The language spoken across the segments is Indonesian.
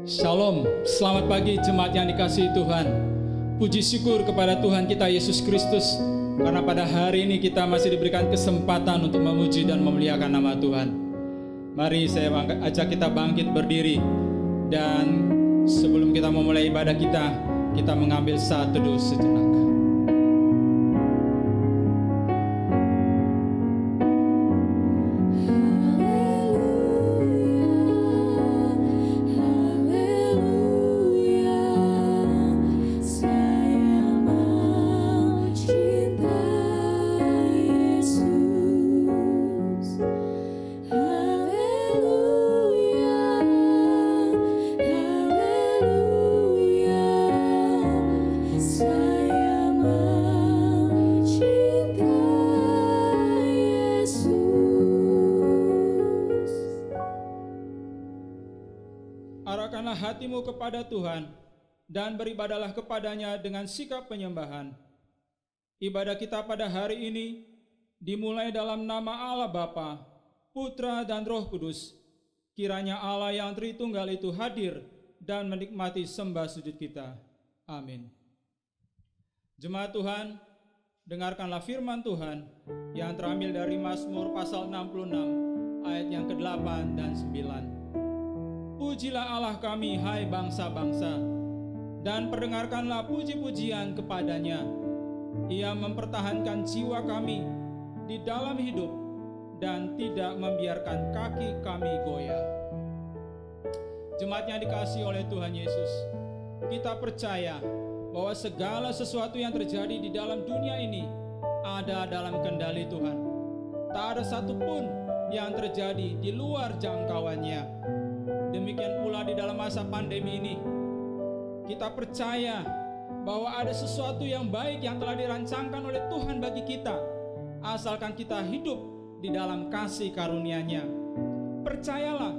Shalom, selamat pagi jemaat yang dikasihi Tuhan. Puji syukur kepada Tuhan kita Yesus Kristus, karena pada hari ini kita masih diberikan kesempatan untuk memuji dan memuliakan nama Tuhan. Mari saya ajak kita bangkit berdiri, dan sebelum kita memulai ibadah kita mengambil saat teduh sejenak. Arahkanlah hatimu kepada Tuhan dan beribadahlah kepadanya dengan sikap penyembahan. Ibadah kita pada hari ini dimulai dalam nama Allah Bapa, Putra dan Roh Kudus. Kiranya Allah yang Tritunggal itu hadir dan menikmati sembah sujud kita. Amin. Jemaat Tuhan, dengarkanlah firman Tuhan yang terambil dari Mazmur pasal 66 ayat yang ke-8 dan 9. Pujilah Allah kami, hai bangsa-bangsa, dan perdengarkanlah puji-pujian kepadanya. Ia mempertahankan jiwa kami di dalam hidup dan tidak membiarkan kaki kami goyah. Jemaat yang dikasihi oleh Tuhan Yesus, kita percaya bahwa segala sesuatu yang terjadi di dalam dunia ini ada dalam kendali Tuhan. Tak ada satupun yang terjadi di luar jangkauannya. Demikian pula di dalam masa pandemi ini, kita percaya bahwa ada sesuatu yang baik yang telah dirancangkan oleh Tuhan bagi kita, asalkan kita hidup di dalam kasih karunia-Nya. Percayalah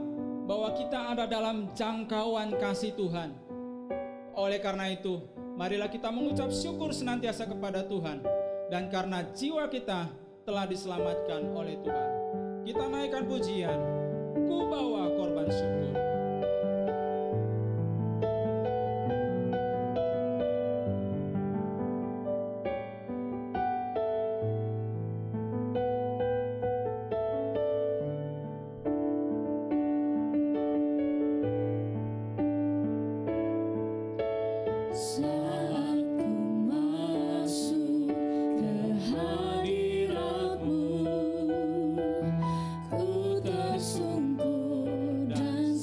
bahwa kita ada dalam jangkauan kasih Tuhan. Oleh karena itu, marilah kita mengucap syukur senantiasa kepada Tuhan, dan karena jiwa kita telah diselamatkan oleh Tuhan. Kita naikkan pujian, ku bawa korban syukur. Ku tersungkur dan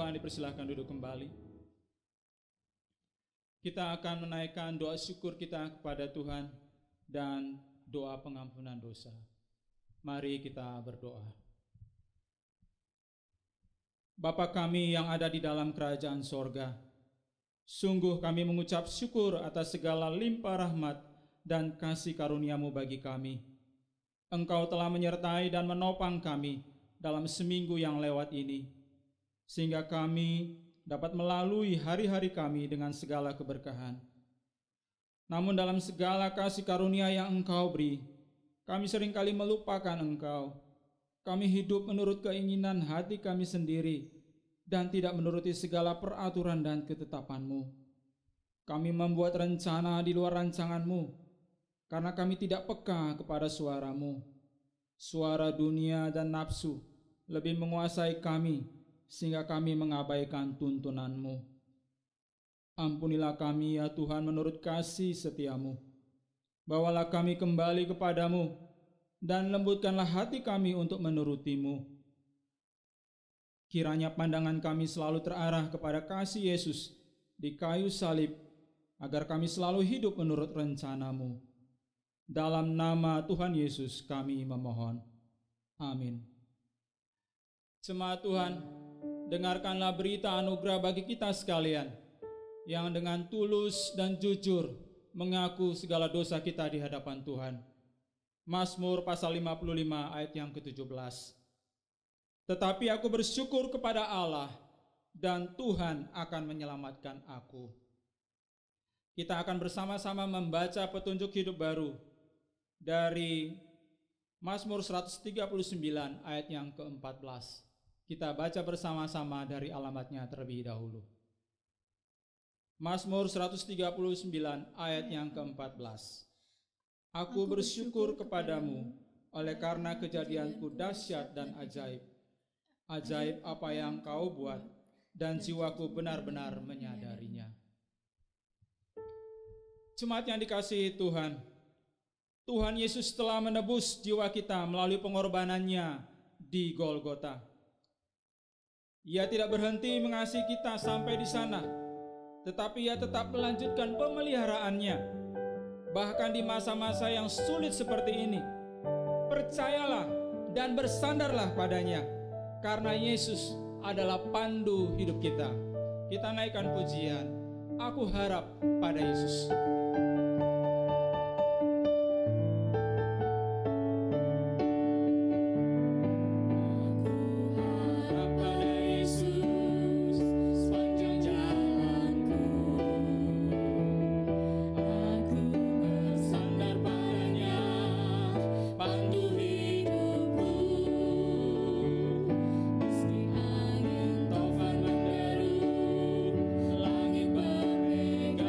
Tuhan, dipersilahkan duduk kembali. Kita akan menaikkan doa syukur kita kepada Tuhan dan doa pengampunan dosa. Mari kita berdoa. Bapa kami yang ada di dalam kerajaan sorga, sungguh kami mengucap syukur atas segala limpah rahmat dan kasih karunia-Mu bagi kami. Engkau telah menyertai dan menopang kami dalam seminggu yang lewat ini, sehingga kami dapat melalui hari-hari kami dengan segala keberkahan. Namun dalam segala kasih karunia yang Engkau beri, kami seringkali melupakan Engkau. Kami hidup menurut keinginan hati kami sendiri dan tidak menuruti segala peraturan dan ketetapan-Mu. Kami membuat rencana di luar rancangan-Mu, karena kami tidak peka kepada suara-Mu. Suara dunia dan nafsu lebih menguasai kami, sehingga kami mengabaikan tuntunan-Mu. Ampunilah kami ya Tuhan menurut kasih setia-Mu. Bawalah kami kembali kepadamu, dan lembutkanlah hati kami untuk menuruti-Mu. Kiranya pandangan kami selalu terarah kepada kasih Yesus di kayu salib, agar kami selalu hidup menurut rencana-Mu. Dalam nama Tuhan Yesus kami memohon. Amin. Jemaat Tuhan, dengarkanlah berita anugerah bagi kita sekalian, yang dengan tulus dan jujur mengaku segala dosa kita di hadapan Tuhan. Mazmur pasal 55 ayat yang ke-17. Tetapi aku bersyukur kepada Allah, dan Tuhan akan menyelamatkan aku. Kita akan bersama-sama membaca petunjuk hidup baru dari Mazmur 139 ayat yang ke-14. Kita baca bersama-sama dari alamatnya terlebih dahulu. Mazmur 139 ayat yang ke-14. Aku bersyukur kepadamu oleh karena kejadianku dahsyat dan ajaib. Ajaib apa yang Kau buat, dan jiwaku benar-benar menyadarinya. Jemaat yang dikasihi Tuhan, Tuhan Yesus telah menebus jiwa kita melalui pengorbanannya di Golgota. Ia tidak berhenti mengasihi kita sampai di sana, tetapi Ia tetap melanjutkan pemeliharaannya. Bahkan di masa-masa yang sulit seperti ini, percayalah dan bersandarlah padanya, karena Yesus adalah pandu hidup kita. Kita naikkan pujian, aku harap pada Yesus. Langit berdegar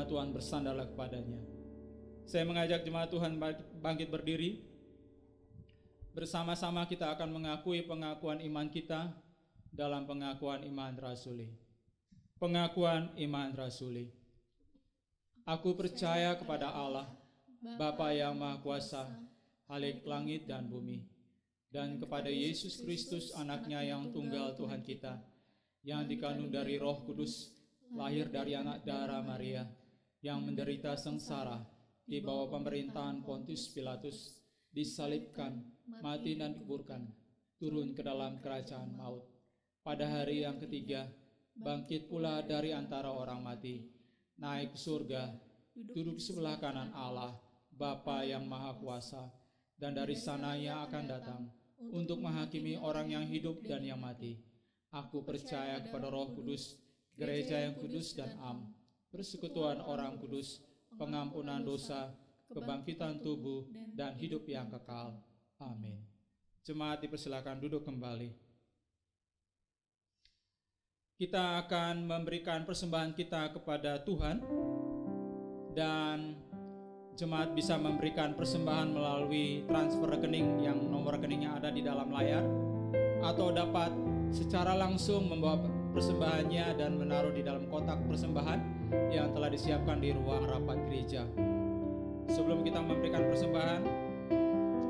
jemaat Tuhan bersandarlah kepadanya. Saya mengajak jemaat Tuhan bangkit berdiri. Bersama-sama kita akan mengakui pengakuan iman kita dalam pengakuan iman rasuli. Pengakuan iman rasuli. Aku percaya kepada Allah, Bapa yang Maha Kuasa, Khalik langit dan bumi, dan kepada Yesus Kristus anaknya yang tunggal Tuhan kita, yang dikandung dari Roh Kudus, lahir dari anak darah Maria, yang menderita sengsara di bawah pemerintahan Pontius Pilatus, disalibkan, mati dan dikuburkan, turun ke dalam kerajaan maut. Pada hari yang ketiga, bangkit pula dari antara orang mati, naik ke surga, duduk di sebelah kanan Allah, Bapa yang Maha Kuasa, dan dari sana Ia akan datang untuk menghakimi orang yang hidup dan yang mati. Aku percaya kepada Roh Kudus, gereja yang kudus dan am, persekutuan orang kudus, pengampunan dosa, kebangkitan tubuh, dan hidup yang kekal. Amin. Jemaat dipersilakan duduk kembali. Kita akan memberikan persembahan kita kepada Tuhan, dan jemaat bisa memberikan persembahan melalui transfer rekening yang nomor rekeningnya ada di dalam layar, atau dapat secara langsung membawa persembahannya dan menaruh di dalam kotak persembahan yang telah disiapkan di ruang rapat gereja. Sebelum kita memberikan persembahan,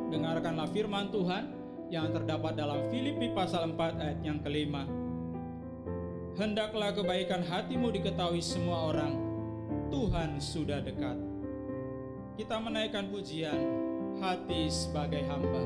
dengarkanlah firman Tuhan yang terdapat dalam Filipi pasal 4 ayat yang kelima. Hendaklah kebaikan hatimu diketahui semua orang, Tuhan sudah dekat. Kita menaikkan pujian hati sebagai hamba.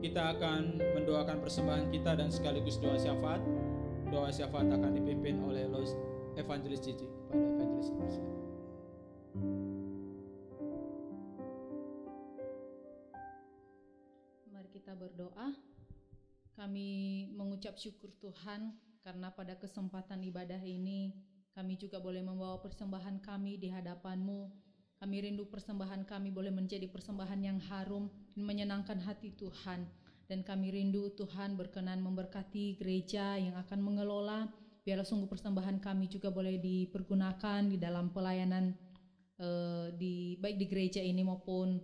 Kita akan mendoakan persembahan kita dan sekaligus doa syafaat. Doa syafaat akan dipimpin oleh Evangelis Cici. Kepada Evangelis Cici. Mari kita berdoa. Kami mengucap syukur Tuhan karena pada kesempatan ibadah ini kami juga boleh membawa persembahan kami di hadapan-Mu. Kami rindu persembahan kami boleh menjadi persembahan yang harum dan menyenangkan hati Tuhan. Dan kami rindu Tuhan berkenan memberkati gereja yang akan mengelola. Biarlah sungguh persembahan kami juga boleh dipergunakan di dalam pelayanan baik di gereja ini maupun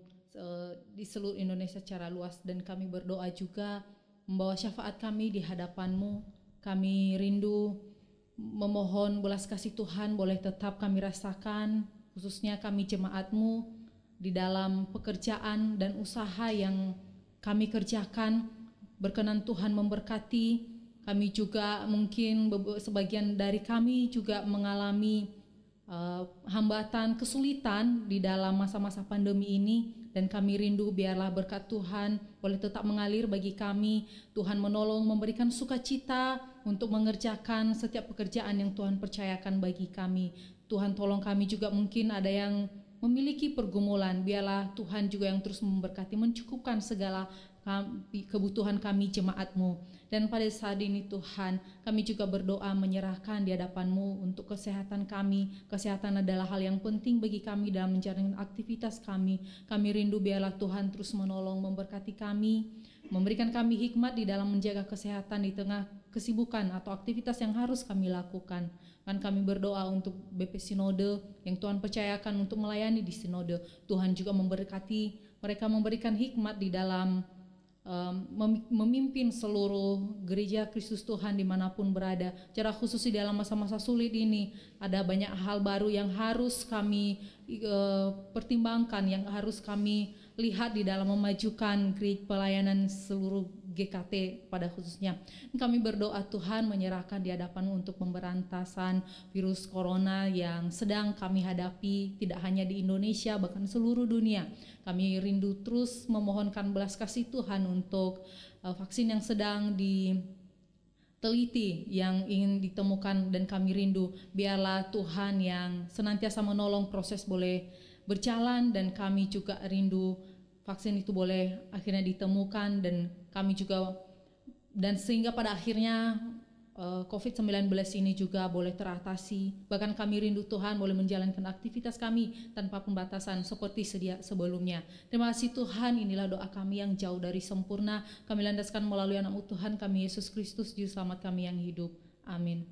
di seluruh Indonesia secara luas. Dan kami berdoa juga membawa syafaat kami di hadapan-Mu. Kami rindu memohon belas kasih Tuhan boleh tetap kami rasakan, khususnya kami jemaat-Mu di dalam pekerjaan dan usaha yang kami kerjakan. Berkenan Tuhan memberkati. Kami juga mungkin sebagian dari kami juga mengalami hambatan, kesulitan di dalam masa-masa pandemi ini, dan kami rindu biarlah berkat Tuhan boleh tetap mengalir bagi kami. Tuhan menolong, memberikan sukacita untuk mengerjakan setiap pekerjaan yang Tuhan percayakan bagi kami. Tuhan tolong kami juga, mungkin ada yang memiliki pergumulan, biarlah Tuhan juga yang terus memberkati, mencukupkan segala kebutuhan kami jemaat-Mu. Dan pada saat ini Tuhan, kami juga berdoa menyerahkan di hadapan-Mu untuk kesehatan kami. Kesehatan adalah hal yang penting bagi kami dalam menjalankan aktivitas kami. Kami rindu biarlah Tuhan terus menolong, memberkati kami, memberikan kami hikmat di dalam menjaga kesehatan di tengah kesibukan atau aktivitas yang harus kami lakukan. Dan kami berdoa untuk BP Sinode yang Tuhan percayakan untuk melayani di Sinode. Tuhan juga memberkati mereka, memberikan hikmat di dalam memimpin seluruh gereja Kristus Tuhan dimanapun berada. Secara khusus di dalam masa-masa sulit ini, ada banyak hal baru yang harus kami pertimbangkan, yang harus kami lihat di dalam memajukan pelayanan seluruh GKT pada khususnya. Kami berdoa Tuhan menyerahkan di hadapan untuk pemberantasan virus corona yang sedang kami hadapi, tidak hanya di Indonesia, bahkan seluruh dunia. Kami rindu terus memohonkan belas kasih Tuhan untuk vaksin yang sedang diteliti, yang ingin ditemukan, dan kami rindu biarlah Tuhan yang senantiasa menolong proses boleh berjalan, dan kami juga rindu vaksin itu boleh akhirnya ditemukan, dan kami juga, dan sehingga pada akhirnya COVID-19 ini juga boleh teratasi. Bahkan kami rindu Tuhan boleh menjalankan aktivitas kami tanpa pembatasan seperti sebelumnya. Terima kasih Tuhan, inilah doa kami yang jauh dari sempurna. Kami landaskan melalui anak-Mu Tuhan kami Yesus Kristus, Juru Selamat kami yang hidup. Amin.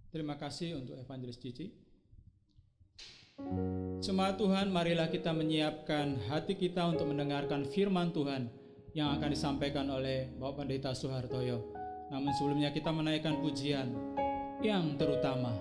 Terima kasih untuk Evangelis Cici. Jemaat Tuhan, marilah kita menyiapkan hati kita untuk mendengarkan firman Tuhan yang akan disampaikan oleh Bapak Pendeta Suhartoyo. Namun sebelumnya kita menaikkan pujian yang terutama.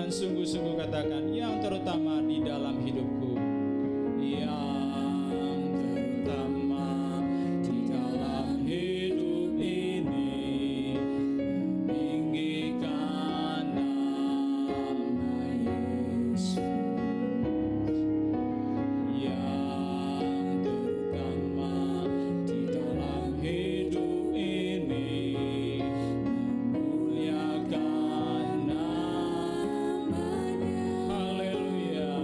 Sungguh-sungguh katakan yang terutama di dalam hidupku, yang terutama di dalam hidup ini, meninggikan nama Yesus. Yang terutama di dalam hidup ini, memuliakan namanya. Haleluya.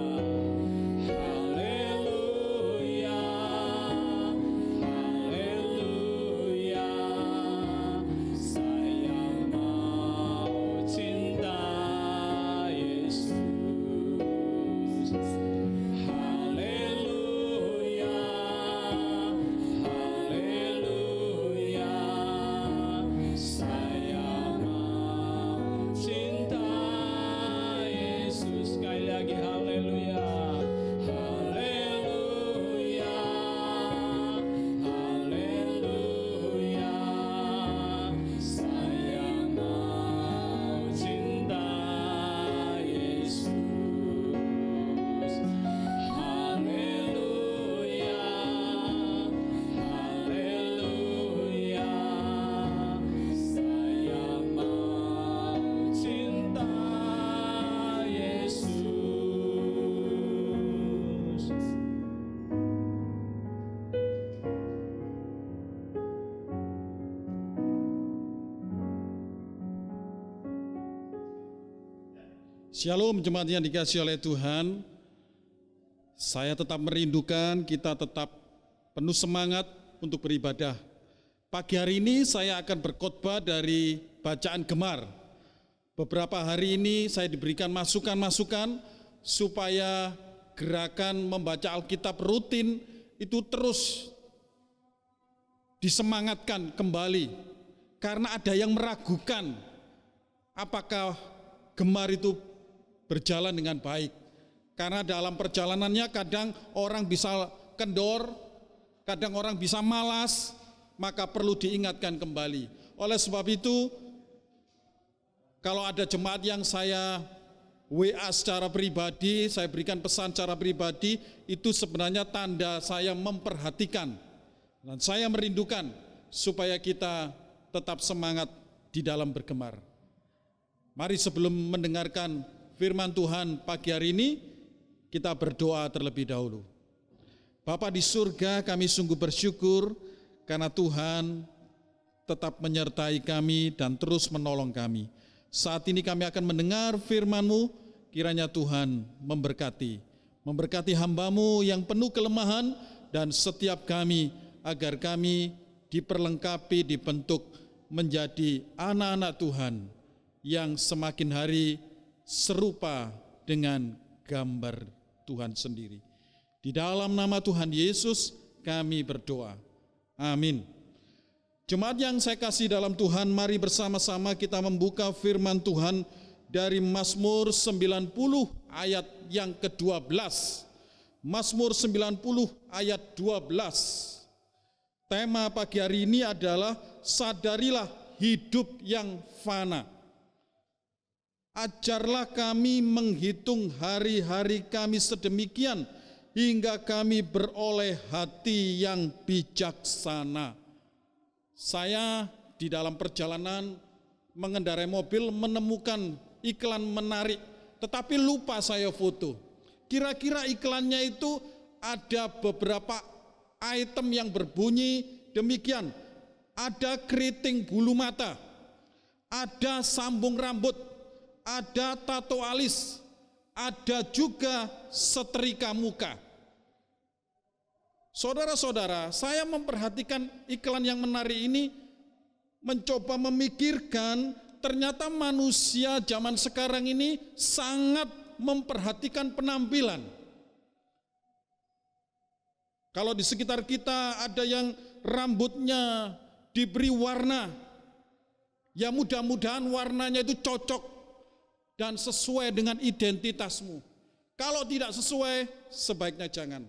Shalom jemaat yang dikasihi oleh Tuhan. Saya tetap merindukan kita tetap penuh semangat untuk beribadah. Pagi hari ini saya akan berkhotbah dari bacaan Gemar. Beberapa hari ini saya diberikan masukan-masukan supaya gerakan membaca Alkitab rutin itu terus disemangatkan kembali. Karena ada yang meragukan apakah Gemar itu berjalan dengan baik. Karena dalam perjalanannya kadang orang bisa kendor, kadang orang bisa malas, maka perlu diingatkan kembali. Oleh sebab itu, kalau ada jemaat yang saya WA secara pribadi, saya berikan pesan secara pribadi, itu sebenarnya tanda saya memperhatikan. Dan saya merindukan supaya kita tetap semangat di dalam bergemar. Mari sebelum mendengarkan firman Tuhan pagi hari ini, kita berdoa terlebih dahulu. Bapa di surga, kami sungguh bersyukur karena Tuhan tetap menyertai kami dan terus menolong kami. Saat ini kami akan mendengar firman-Mu, kiranya Tuhan memberkati hamba-Mu yang penuh kelemahan dan setiap kami, agar kami diperlengkapi, dibentuk menjadi anak-anak Tuhan yang semakin hari serupa dengan gambar Tuhan sendiri. Di dalam nama Tuhan Yesus kami berdoa. Amin. Jemaat yang saya kasih dalam Tuhan, mari bersama-sama kita membuka firman Tuhan dari Mazmur 90 ayat yang ke-12. Mazmur 90 ayat 12. Tema pagi hari ini adalah sadarilah hidup yang fana. Ajarlah kami menghitung hari-hari kami sedemikian hingga kami beroleh hati yang bijaksana. Saya di dalam perjalanan mengendarai mobil menemukan iklan menarik, tetapi lupa saya foto. Kira-kira iklannya itu ada beberapa item yang berbunyi demikian. Ada keriting bulu mata, ada sambung rambut, ada tato alis, ada juga setrika muka. Saudara-saudara, saya memperhatikan iklan yang menarik ini, mencoba memikirkan ternyata manusia zaman sekarang ini sangat memperhatikan penampilan. Kalau di sekitar kita ada yang rambutnya diberi warna, ya mudah-mudahan warnanya itu cocok dan sesuai dengan identitasmu. Kalau tidak sesuai, sebaiknya jangan.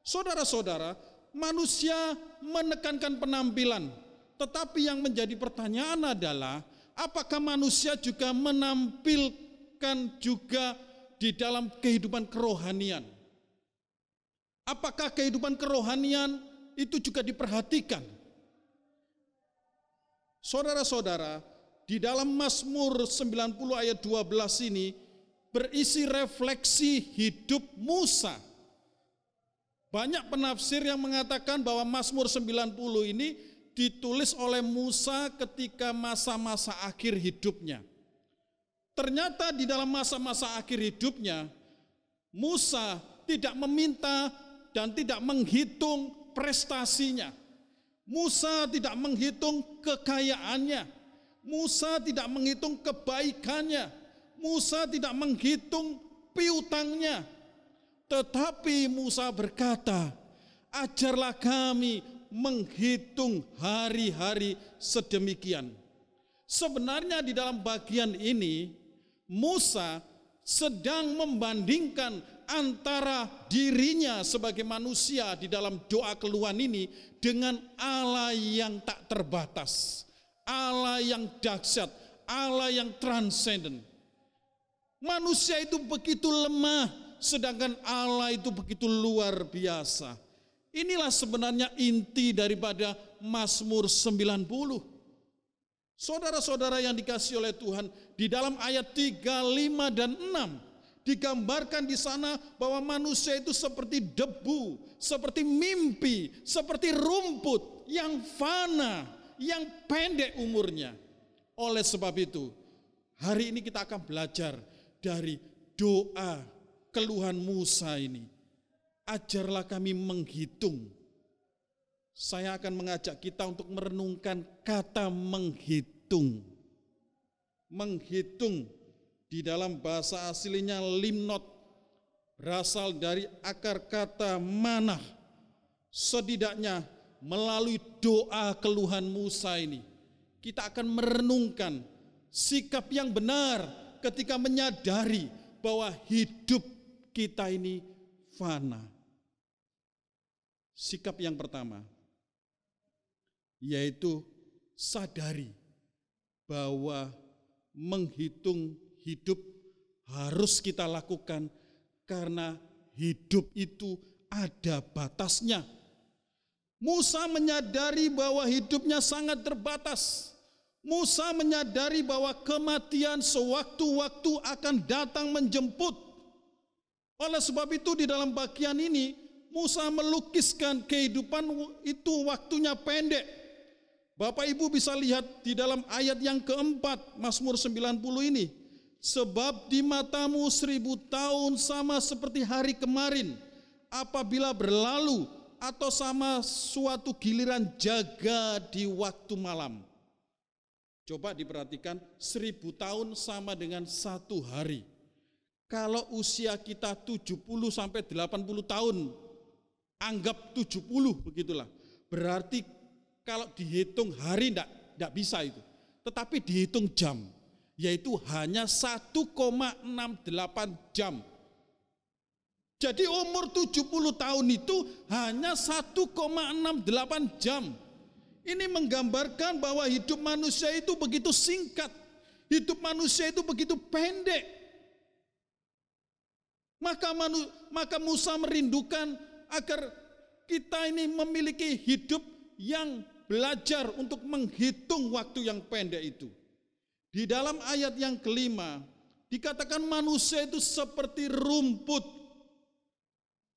Saudara-saudara, manusia menekankan penampilan, tetapi yang menjadi pertanyaan adalah, apakah manusia juga menampilkan juga di dalam kehidupan kerohanian? Apakah kehidupan kerohanian itu juga diperhatikan? Saudara-saudara, di dalam Mazmur 90 ayat 12 ini berisi refleksi hidup Musa. Banyak penafsir yang mengatakan bahwa Mazmur 90 ini ditulis oleh Musa ketika masa-masa akhir hidupnya. Ternyata di dalam masa-masa akhir hidupnya, Musa tidak meminta dan tidak menghitung prestasinya. Musa tidak menghitung kekayaannya. Musa tidak menghitung kebaikannya. Musa tidak menghitung piutangnya. Tetapi Musa berkata, ajarlah kami menghitung hari-hari sedemikian. Sebenarnya di dalam bagian ini, Musa sedang membandingkan antara dirinya sebagai manusia di dalam doa keluhan ini dengan Allah yang tak terbatas, Allah yang dahsyat, Allah yang transenden. Manusia itu begitu lemah, sedangkan Allah itu begitu luar biasa. Inilah sebenarnya inti daripada Mazmur 90. Saudara-saudara yang dikasihi oleh Tuhan, di dalam ayat 3, 5, dan 6 digambarkan di sana bahwa manusia itu seperti debu, seperti mimpi, seperti rumput yang fana, yang pendek umurnya. Oleh sebab itu, hari ini kita akan belajar dari doa keluhan Musa ini. Ajarlah kami menghitung. Saya akan mengajak kita untuk merenungkan kata menghitung. Menghitung di dalam bahasa aslinya limnot, berasal dari akar kata manah. Setidaknya melalui doa keluhan Musa ini, kita akan merenungkan sikap yang benar ketika menyadari bahwa hidup kita ini fana. Sikap yang pertama, yaitu sadari bahwa menghitung hidup harus kita lakukan karena hidup itu ada batasnya. Musa menyadari bahwa hidupnya sangat terbatas. Musa menyadari bahwa kematian sewaktu-waktu akan datang menjemput. Oleh sebab itu di dalam bagian ini Musa melukiskan kehidupan itu waktunya pendek. Bapak Ibu bisa lihat di dalam ayat yang keempat Mazmur 90 ini. Sebab di matamu 1000 tahun sama seperti hari kemarin, apabila berlalu atau sama suatu giliran jaga di waktu malam. Coba diperhatikan, 1000 tahun sama dengan 1 hari. Kalau usia kita 70 sampai 80 tahun, anggap 70 begitulah. Berarti kalau dihitung hari enggak bisa itu. Tetapi dihitung jam, yaitu hanya 1,68 jam. Jadi umur 70 tahun itu hanya 1,68 jam. Ini menggambarkan bahwa hidup manusia itu begitu singkat. Hidup manusia itu begitu pendek. Maka Musa merindukan agar kita ini memiliki hidup yang belajar untuk menghitung waktu yang pendek itu. Di dalam ayat yang kelima, dikatakan manusia itu seperti rumput.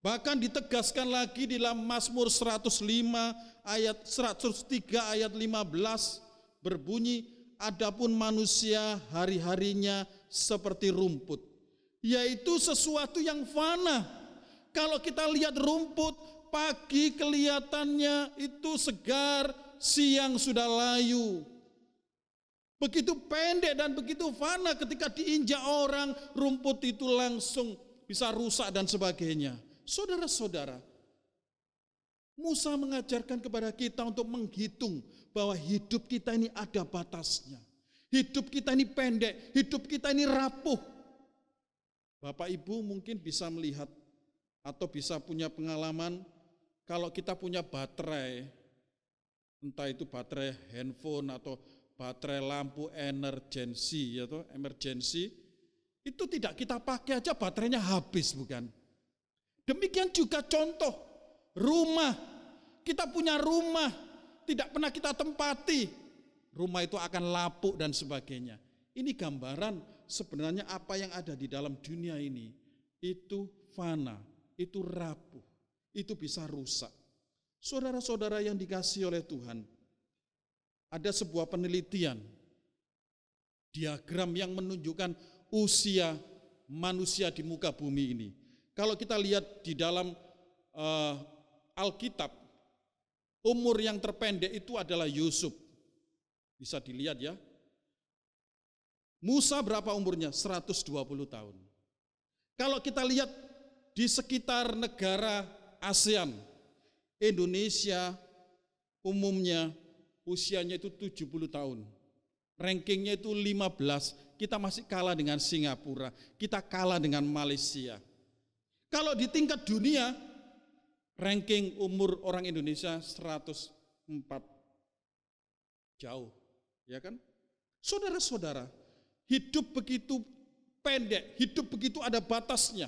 Bahkan ditegaskan lagi di dalam Mazmur 105 ayat 103 ayat 15 berbunyi, adapun manusia hari-harinya seperti rumput, yaitu sesuatu yang fana. Kalau kita lihat rumput, pagi kelihatannya itu segar, siang sudah layu. Begitu pendek dan begitu fana, ketika diinjak orang, rumput itu langsung bisa rusak dan sebagainya. Saudara-saudara, Musa mengajarkan kepada kita untuk menghitung bahwa hidup kita ini ada batasnya. Hidup kita ini pendek, hidup kita ini rapuh. Bapak Ibu mungkin bisa melihat atau bisa punya pengalaman kalau kita punya baterai, entah itu baterai handphone atau baterai lampu emergency, itu tidak kita pakai aja baterainya habis, bukan? Demikian juga contoh rumah. Kita punya rumah, tidak pernah kita tempati. Rumah itu akan lapuk dan sebagainya. Ini gambaran sebenarnya apa yang ada di dalam dunia ini. Itu fana, itu rapuh, itu bisa rusak. Saudara-saudara yang dikasihi oleh Tuhan, ada sebuah penelitian, diagram yang menunjukkan usia manusia di muka bumi ini. Kalau kita lihat di dalam Alkitab, umur yang terpendek itu adalah Yusuf. Bisa dilihat ya. Musa berapa umurnya? 120 tahun. Kalau kita lihat di sekitar negara ASEAN, Indonesia umumnya usianya itu 70 tahun. Rankingnya itu 15, kita masih kalah dengan Singapura, kita kalah dengan Malaysia. Kalau di tingkat dunia, ranking umur orang Indonesia 104. Jauh, ya kan? Saudara-saudara, hidup begitu pendek, hidup begitu ada batasnya.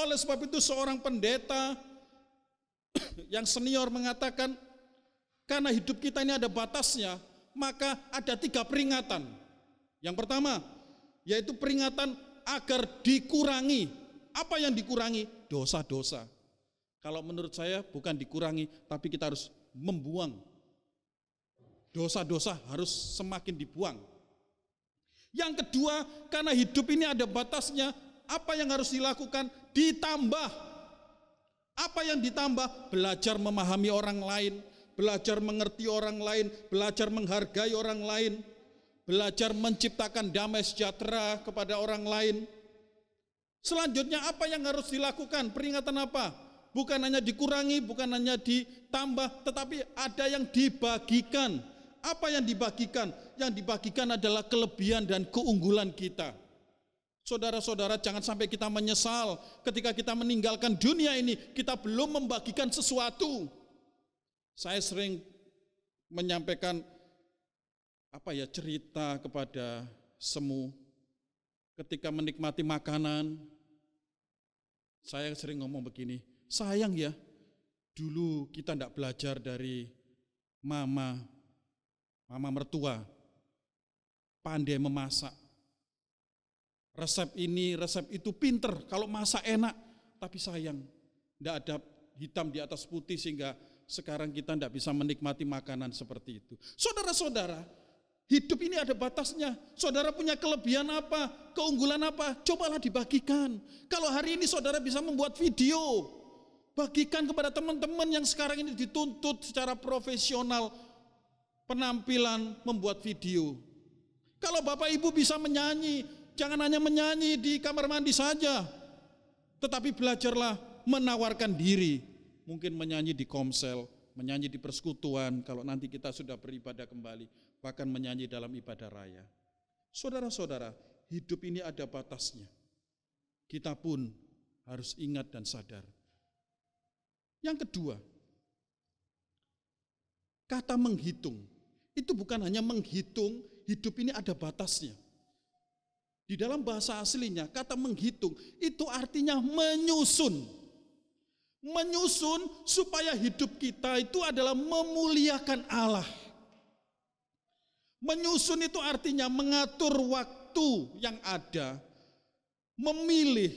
Oleh sebab itu seorang pendeta yang senior mengatakan, karena hidup kita ini ada batasnya, maka ada 3 peringatan. Yang pertama, yaitu peringatan agar dikurangi. Apa yang dikurangi? Dosa-dosa. Kalau menurut saya bukan dikurangi, tapi kita harus membuang. Dosa-dosa harus semakin dibuang. Yang kedua, karena hidup ini ada batasnya, apa yang harus dilakukan? Ditambah. Apa yang ditambah? Belajar memahami orang lain, belajar mengerti orang lain, belajar menghargai orang lain, belajar menciptakan damai sejahtera kepada orang lain. Selanjutnya apa yang harus dilakukan? Peringatan apa? Bukan hanya dikurangi, bukan hanya ditambah, tetapi ada yang dibagikan. Apa yang dibagikan? Yang dibagikan adalah kelebihan dan keunggulan kita. Saudara-saudara, jangan sampai kita menyesal ketika kita meninggalkan dunia ini, kita belum membagikan sesuatu. Saya sering menyampaikan cerita kepada semu ketika menikmati makanan. Saya sering ngomong begini, sayang ya, dulu kita tidak belajar dari mama mertua, pandai memasak. Resep ini, resep itu pinter, kalau masak enak, tapi sayang, tidak ada hitam di atas putih sehingga sekarang kita tidak bisa menikmati makanan seperti itu. Saudara-saudara, hidup ini ada batasnya. Saudara punya kelebihan apa, keunggulan apa, cobalah dibagikan. Kalau hari ini saudara bisa membuat video, bagikan kepada teman-teman yang sekarang ini dituntut secara profesional, penampilan membuat video. Kalau Bapak Ibu bisa menyanyi, jangan hanya menyanyi di kamar mandi saja, tetapi belajarlah menawarkan diri. Mungkin menyanyi di komsel, menyanyi di persekutuan, kalau nanti kita sudah beribadah kembali, bahkan menyanyi dalam ibadah raya. Saudara-saudara, hidup ini ada batasnya. Kita pun harus ingat dan sadar. Yang kedua, kata menghitung, itu bukan hanya menghitung, hidup ini ada batasnya. Di dalam bahasa aslinya, kata menghitung, itu artinya menyusun. Menyusun supaya hidup kita itu adalah memuliakan Allah. Menyusun itu artinya mengatur waktu yang ada, memilih,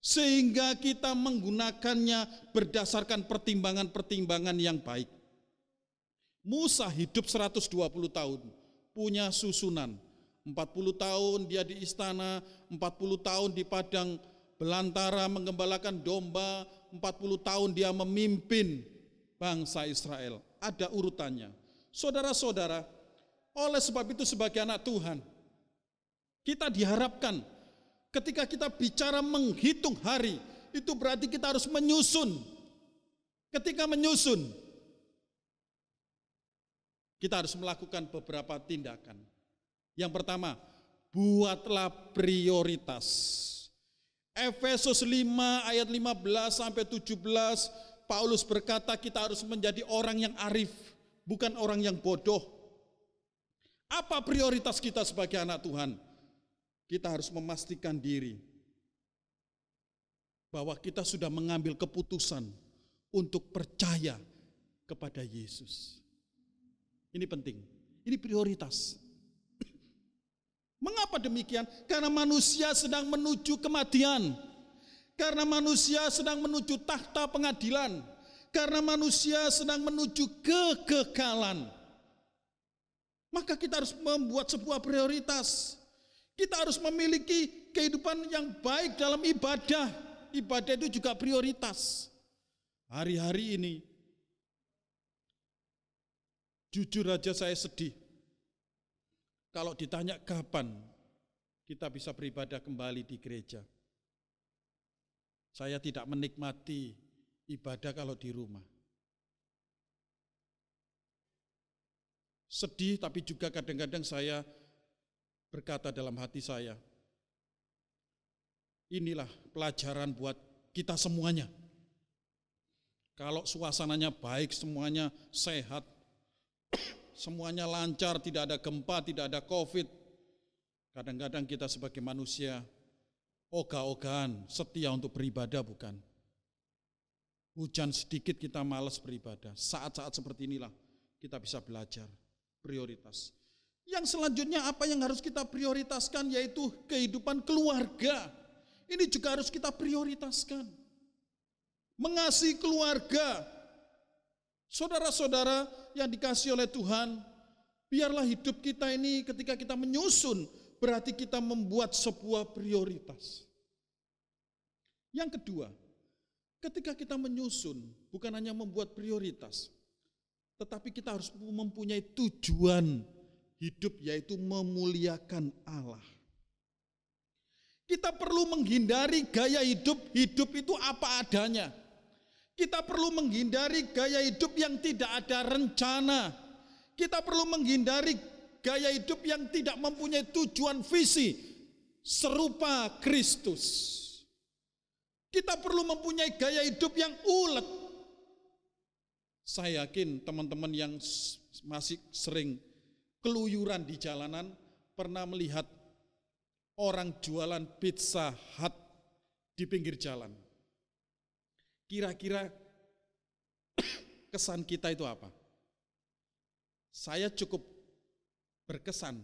sehingga kita menggunakannya berdasarkan pertimbangan-pertimbangan yang baik. Musa hidup 120 tahun, punya susunan. 40 tahun dia di istana, 40 tahun di padang belantara menggembalakan domba, 40 tahun dia memimpin bangsa Israel. Ada urutannya. Saudara-saudara, oleh sebab itu sebagai anak Tuhan, kita diharapkan ketika kita bicara menghitung hari, itu berarti kita harus menyusun. Ketika menyusun, kita harus melakukan beberapa tindakan. Yang pertama, buatlah prioritas. Efesus 5 ayat 15 sampai 17, Paulus berkata kita harus menjadi orang yang arif, bukan orang yang bodoh. Apa prioritas kita sebagai anak Tuhan? Kita harus memastikan diri bahwa kita sudah mengambil keputusan untuk percaya kepada Yesus. Ini penting, ini prioritas. Mengapa demikian? Karena manusia sedang menuju kematian. Karena manusia sedang menuju takhta pengadilan. Karena manusia sedang menuju kekekalan. Maka kita harus membuat sebuah prioritas. Kita harus memiliki kehidupan yang baik dalam ibadah. Ibadah itu juga prioritas. Hari-hari ini, jujur aja saya sedih. Kalau ditanya kapan kita bisa beribadah kembali di gereja. Saya tidak menikmati ibadah kalau di rumah. Sedih, tapi juga kadang-kadang saya berkata dalam hati saya, inilah pelajaran buat kita semuanya. Kalau suasananya baik, semuanya sehat, semuanya lancar, tidak ada gempa, tidak ada COVID. Kadang-kadang kita sebagai manusia ogah-ogahan, setia untuk beribadah, bukan. Hujan sedikit kita malas beribadah. Saat-saat seperti inilah kita bisa belajar prioritas. Yang selanjutnya apa yang harus kita prioritaskan, yaitu kehidupan keluarga. Ini juga harus kita prioritaskan. Mengasihi keluarga. Saudara-saudara yang dikasihi oleh Tuhan, biarlah hidup kita ini ketika kita menyusun berarti kita membuat sebuah prioritas. Yang kedua, ketika kita menyusun, bukan hanya membuat prioritas, tetapi kita harus mempunyai tujuan hidup, yaitu memuliakan Allah. Kita perlu menghindari gaya hidup itu apa adanya. Kita perlu menghindari gaya hidup yang tidak ada rencana. Kita perlu menghindari gaya hidup yang tidak mempunyai tujuan visi serupa Kristus. Kita perlu mempunyai gaya hidup yang ulet. Saya yakin teman-teman yang masih sering keluyuran di jalanan pernah melihat orang jualan Pizza Hut di pinggir jalan. Kira-kira kesan kita itu apa? Saya cukup berkesan.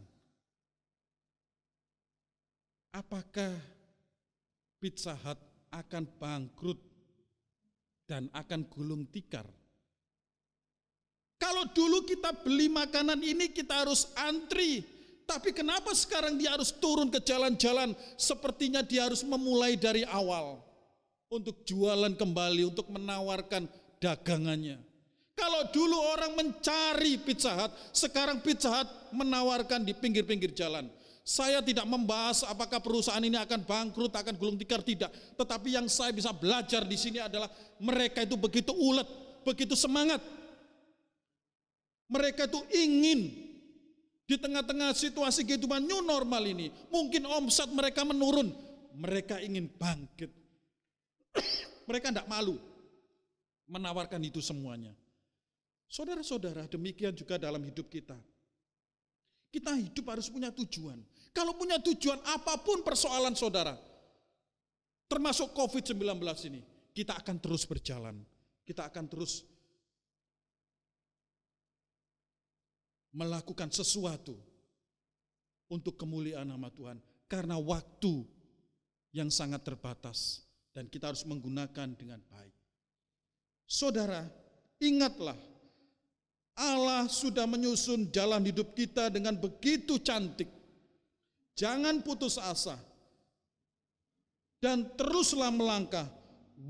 Apakah Pizza Hut akan bangkrut dan akan gulung tikar? Kalau dulu kita beli makanan ini kita harus antri, tapi kenapa sekarang dia harus turun ke jalan-jalan? Sepertinya dia harus memulai dari awal untuk jualan kembali, untuk menawarkan dagangannya. Kalau dulu orang mencari Pizza Hut, sekarang Pizza Hut menawarkan di pinggir-pinggir jalan. Saya tidak membahas apakah perusahaan ini akan bangkrut, akan gulung tikar, tidak. Tetapi yang saya bisa belajar di sini adalah mereka itu begitu ulet, begitu semangat. Mereka itu ingin di tengah-tengah situasi kehidupan new normal ini, mungkin omset mereka menurun, mereka ingin bangkit. Mereka tidak malu menawarkan itu semuanya. Saudara-saudara, demikian juga dalam hidup kita. Kita hidup harus punya tujuan. Kalau punya tujuan, apapun persoalan saudara, termasuk COVID-19 ini, kita akan terus berjalan. Kita akan terus melakukan sesuatu untuk kemuliaan nama Tuhan. Karena waktu yang sangat terbatas dan kita harus menggunakan dengan baik. Saudara, ingatlah, Allah sudah menyusun jalan hidup kita dengan begitu cantik. Jangan putus asa. Dan teruslah melangkah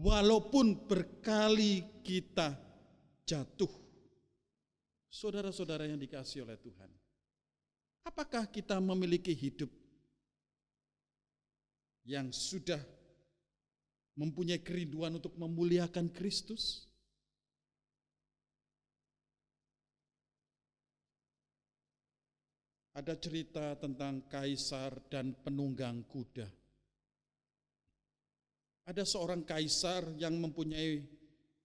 walaupun berkali kita jatuh. Saudara-saudara yang dikasihi oleh Tuhan, apakah kita memiliki hidup yang sudah mempunyai kerinduan untuk memuliakan Kristus? Ada cerita tentang kaisar dan penunggang kuda. Ada seorang kaisar yang mempunyai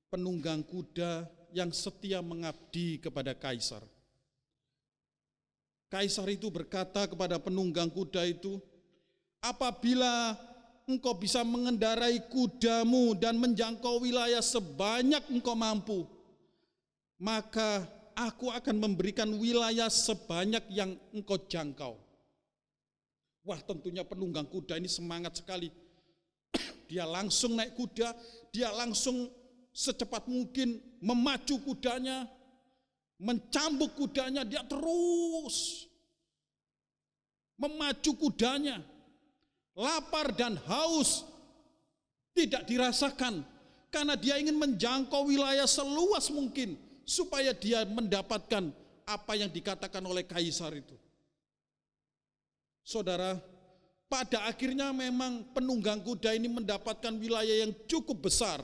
penunggang kuda yang setia mengabdi kepada kaisar. Kaisar itu berkata kepada penunggang kuda itu, apabila engkau bisa mengendarai kudamu dan menjangkau wilayah sebanyak engkau mampu, maka aku akan memberikan wilayah sebanyak yang engkau jangkau. Wah, tentunya penunggang kuda ini semangat sekali. Dia langsung naik kuda, dia langsung secepat mungkin memacu kudanya, mencambuk kudanya, dia terus memacu kudanya. Lapar dan haus tidak dirasakan karena dia ingin menjangkau wilayah seluas mungkin supaya dia mendapatkan apa yang dikatakan oleh kaisar itu. Saudara, pada akhirnya memang penunggang kuda ini mendapatkan wilayah yang cukup besar.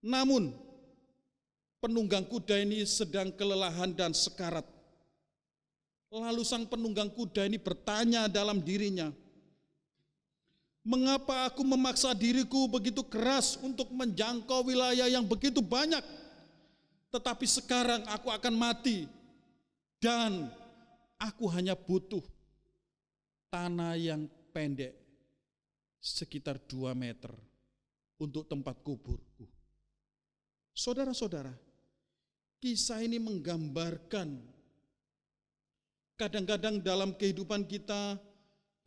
Namun, penunggang kuda ini sedang kelelahan dan sekarat. Lalu sang penunggang kuda ini bertanya dalam dirinya, mengapa aku memaksa diriku begitu keras untuk menjangkau wilayah yang begitu banyak? Tetapi sekarang aku akan mati dan aku hanya butuh tanah yang pendek sekitar 2 meter untuk tempat kuburku. Saudara-saudara, kisah ini menggambarkan kadang-kadang dalam kehidupan kita,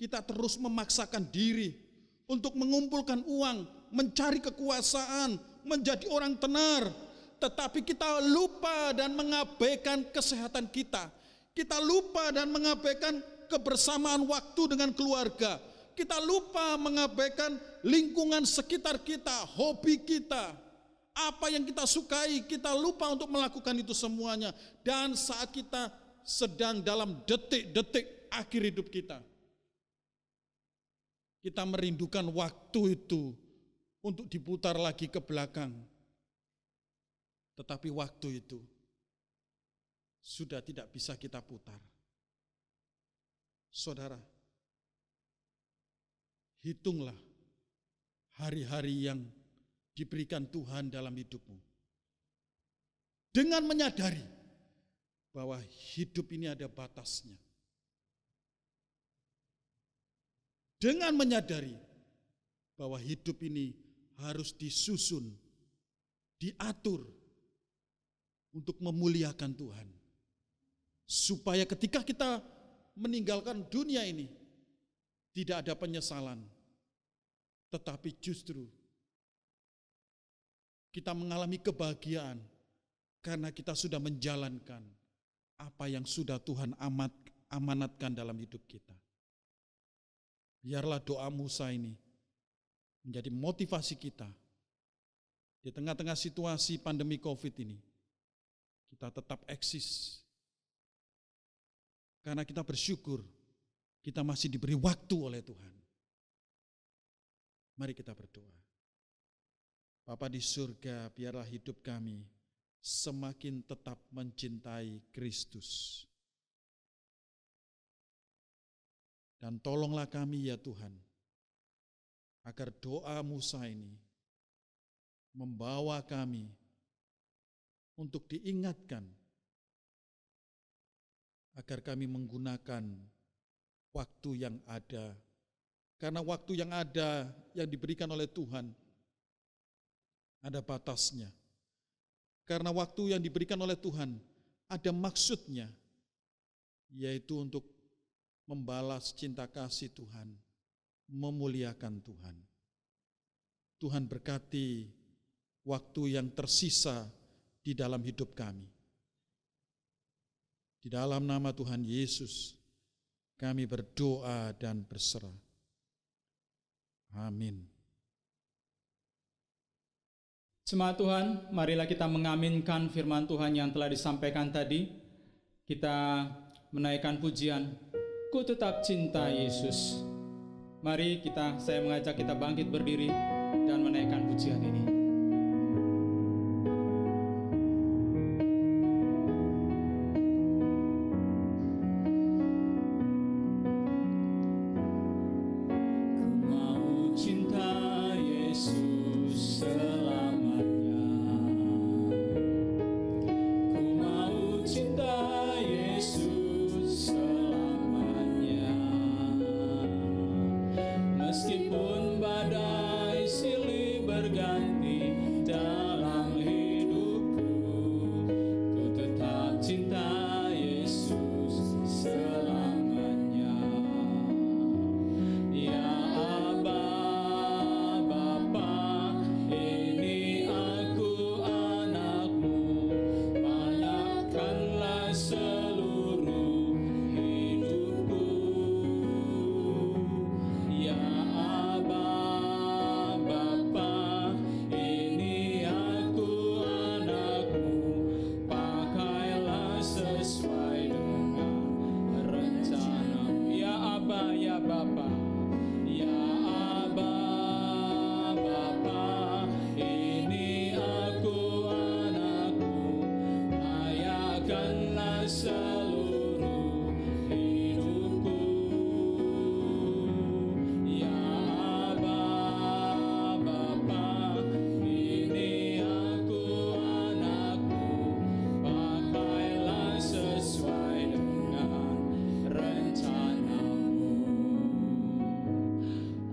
kita terus memaksakan diri untuk mengumpulkan uang, mencari kekuasaan, menjadi orang tenar. Tetapi kita lupa dan mengabaikan kesehatan kita. Kita lupa dan mengabaikan kebersamaan waktu dengan keluarga. Kita lupa mengabaikan lingkungan sekitar kita, hobi kita, apa yang kita sukai, kita lupa untuk melakukan itu semuanya. Dan saat kita sedang dalam detik-detik akhir hidup kita, kita merindukan waktu itu untuk diputar lagi ke belakang. Tetapi waktu itu sudah tidak bisa kita putar. Saudara, hitunglah hari-hari yang diberikan Tuhan dalam hidupmu. Dengan menyadari bahwa hidup ini ada batasnya. Dengan menyadari bahwa hidup ini harus disusun, diatur untuk memuliakan Tuhan. Supaya ketika kita meninggalkan dunia ini, tidak ada penyesalan, tetapi justru kita mengalami kebahagiaan karena kita sudah menjalankan apa yang sudah Tuhan amanatkan dalam hidup kita. Biarlah doa Musa ini menjadi motivasi kita di tengah-tengah situasi pandemi COVID ini. Kita tetap eksis karena kita bersyukur kita masih diberi waktu oleh Tuhan. Mari kita berdoa. Bapa di surga, biarlah hidup kami semakin tetap mencintai Kristus. Dan tolonglah kami ya Tuhan, agar doa Musa ini membawa kami untuk diingatkan, agar kami menggunakan waktu yang ada. Karena waktu yang ada, yang diberikan oleh Tuhan, ada batasnya. Karena waktu yang diberikan oleh Tuhan, ada maksudnya, yaitu untuk membalas cinta kasih Tuhan, memuliakan Tuhan. Tuhan berkati waktu yang tersisa di dalam hidup kami. Di dalam nama Tuhan Yesus, kami berdoa dan berserah. Amin. Jemaat Tuhan, marilah kita mengaminkan firman Tuhan yang telah disampaikan tadi. Kita menaikkan pujian, Ku Tetap Cinta Yesus. Mari saya mengajak kita bangkit berdiri dan menaikkan pujian ini. Meskipun badai silih berganti dalam hidupku, ku tetap cinta Yesus selamanya. Ya Aba, Bapa, ini aku anakmu, panahkanlah seluruh hidupku. Ya Aba, Bapa, ini aku anakmu, pakailah sesuai dengan rencana-Mu. Ya Aba, ya Bapa, ya Aba, Bapa, ini aku anakmu, layakkanlah seluruh hidupku. Ya Aba, Bapa, ini aku anakmu, pakailah sesuai dengan rencana-Mu.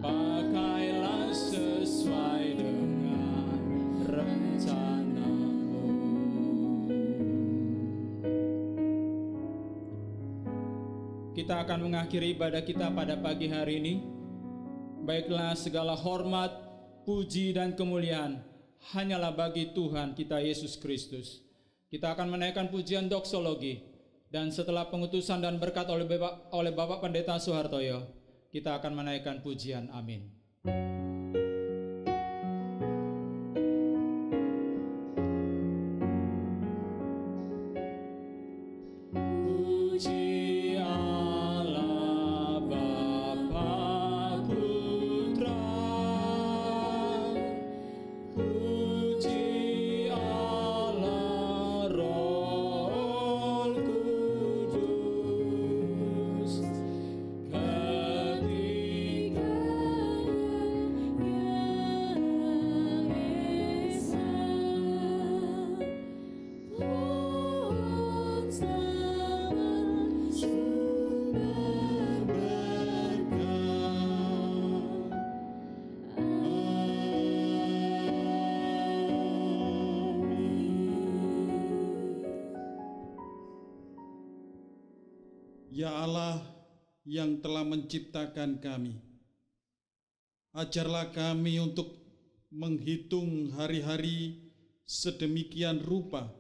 Pakailah sesuai dengan rencana-Mu. Kita akan mengakhiri ibadah kita pada pagi hari ini. Baiklah, segala hormat, puji dan kemuliaan hanyalah bagi Tuhan kita Yesus Kristus. Kita akan menaikkan pujian doksologi. Dan setelah pengutusan dan berkat oleh Bapak Pendeta Soehartoyo, kita akan menaikkan pujian. Amin. Puji Allah Bapa Putra, puji Allah Roh Kudus, Ya Allah yang telah menciptakan kami, ajarlah kami untuk menghitung hari-hari sedemikian rupa,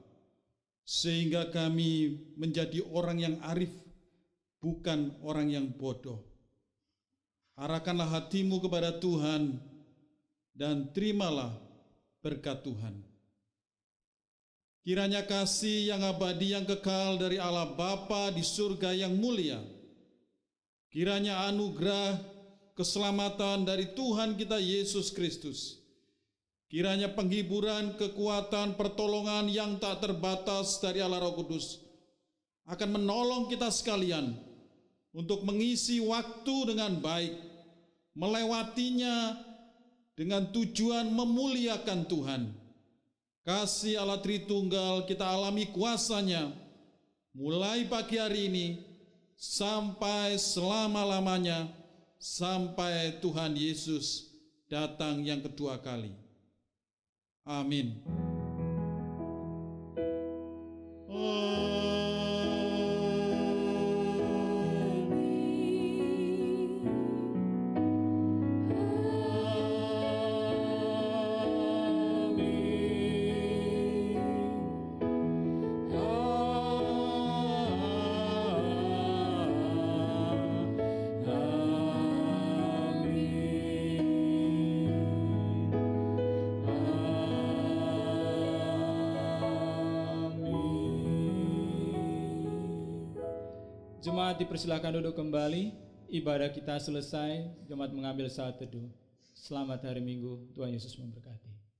sehingga kami menjadi orang yang arif, bukan orang yang bodoh. Arahkanlah hatimu kepada Tuhan, dan terimalah berkat Tuhan. Kiranya kasih yang abadi yang kekal dari Allah Bapa di surga yang mulia, kiranya anugerah keselamatan dari Tuhan kita Yesus Kristus, kiranya penghiburan, kekuatan, pertolongan yang tak terbatas dari Allah Roh Kudus akan menolong kita sekalian untuk mengisi waktu dengan baik, melewatinya dengan tujuan memuliakan Tuhan. Kasih Allah Tritunggal kita alami kuasanya mulai pagi hari ini sampai selama-lamanya, sampai Tuhan Yesus datang yang kedua kali. Amin. Jemaat dipersilakan duduk kembali. Ibadah kita selesai. Jemaat mengambil saat teduh. Selamat hari Minggu. Tuhan Yesus memberkati.